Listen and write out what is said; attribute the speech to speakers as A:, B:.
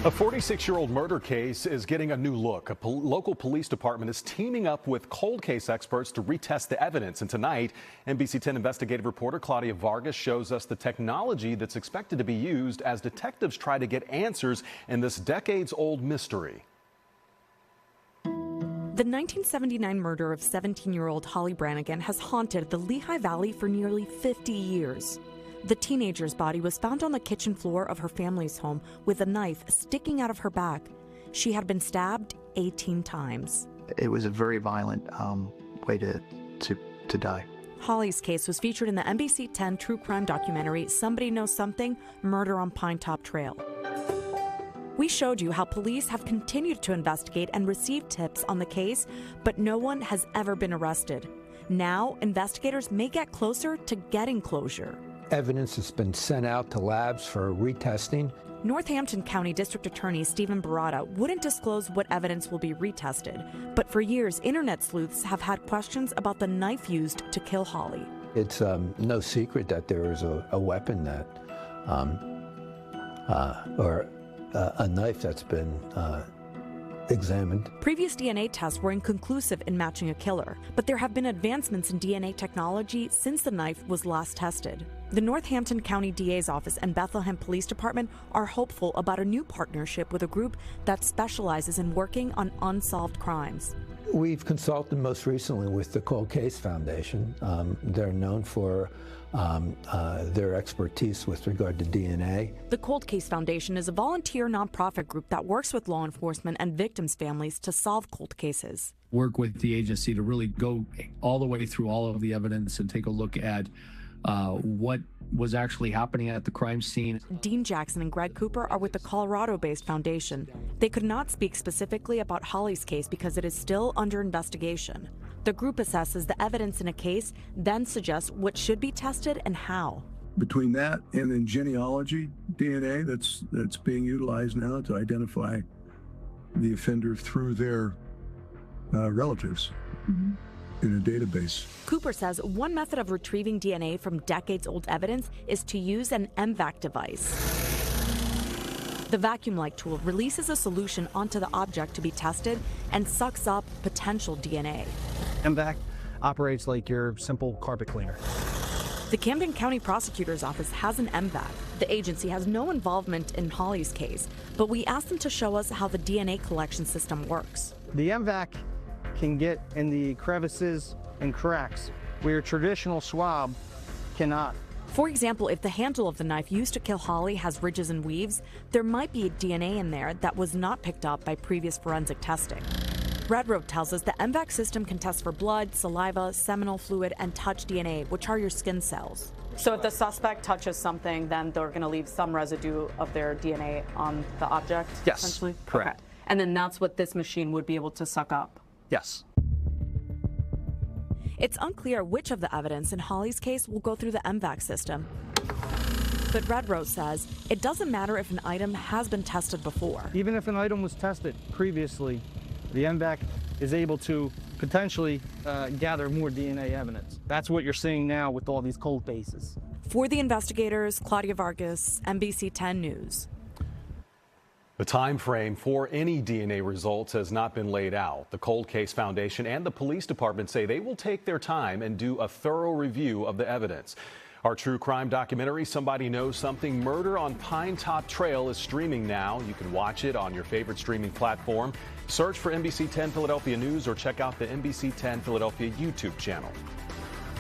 A: A 46-year-old murder case is getting a new look. A local police department is teaming up with cold case experts to retest the evidence. And tonight, NBC 10 investigative reporter Claudia Vargas shows us the technology that's expected to be used as detectives try to get answers in this decades-old mystery.
B: The 1979 murder of 17-year-old Holly Brannigan has haunted the Lehigh Valley for nearly 50 years. The teenager's body was found on the kitchen floor of her family's home with a knife sticking out of her back. She had been stabbed 18 times.
C: It was a very violent way to die.
B: Holly's case was featured in the NBC 10 true crime documentary Somebody Knows Something: Murder on Pine Top Trail. We showed you how police have continued to investigate and receive tips on the case, but no one has ever been arrested. Now, investigators may get closer to getting closure.
D: Evidence has been sent out to labs for retesting.
B: Northampton County District Attorney Stephen Barada wouldn't disclose what evidence will be retested, but for years, internet sleuths have had questions about the knife used to kill Holly.
D: It's no secret that there is a weapon that, or a knife that's been examined.
B: Previous DNA tests were inconclusive in matching a killer, but there have been advancements in DNA technology since the knife was last tested. The Northampton County DA's office and Bethlehem Police Department are hopeful about a new partnership with a group that specializes in working on unsolved crimes.
D: We've consulted most recently with the Cold Case Foundation. They're known for their expertise with regard to DNA.
B: The Cold Case Foundation is a volunteer nonprofit group that works with law enforcement and victims' families to solve cold cases.
E: Work with the agency to really go all the way through all of the evidence and take a look at what was actually happening at the crime scene.
B: Dean Jackson and Greg Cooper are with the Colorado-based foundation. They could not speak specifically about Holly's case because it is still under investigation. The group assesses the evidence in a case, then suggests what should be tested and how.
F: Between that and then genealogy DNA that's being utilized now to identify the offender through their relatives. In a database.
B: Cooper says one method of retrieving DNA from decades-old evidence is to use an MVAC device. The vacuum-like tool releases a solution onto the object to be tested and sucks up potential DNA.
G: MVAC operates like your simple carpet cleaner.
B: The Camden County Prosecutor's Office has an MVAC. The agency has no involvement in Holly's case, but we asked them to show us how the DNA collection system works.
G: The MVAC can get in the crevices and cracks where a traditional swab cannot.
B: For example, if the handle of the knife used to kill Holly has ridges and weaves, there might be DNA in there that was not picked up by previous forensic testing. Red Road tells us the MVAC system can test for blood, saliva, seminal fluid, and touch DNA, which are your skin cells.
H: So if the suspect touches something, then they're going to leave some residue of their DNA on the object?
G: Yes,
H: essentially?
G: correct.
H: Okay. And then that's what this machine would be able to suck up?
G: Yes.
B: It's unclear which of the evidence in Holly's case will go through the MVAC system. But Red Rose says it doesn't matter if an item has been tested before.
G: Even if an item was tested previously, the MVAC is able to potentially gather more DNA evidence. That's what you're seeing now with all these cold cases.
B: For the investigators, Claudia Vargas, NBC 10 News.
A: The time frame for any DNA results has not been laid out. The Cold Case Foundation and the police department say they will take their time and do a thorough review of the evidence. Our true crime documentary, Somebody Knows Something: Murder on Pine Top Trail, is streaming now. You can watch it on your favorite streaming platform. Search for NBC 10 Philadelphia News or check out the NBC 10 Philadelphia YouTube channel.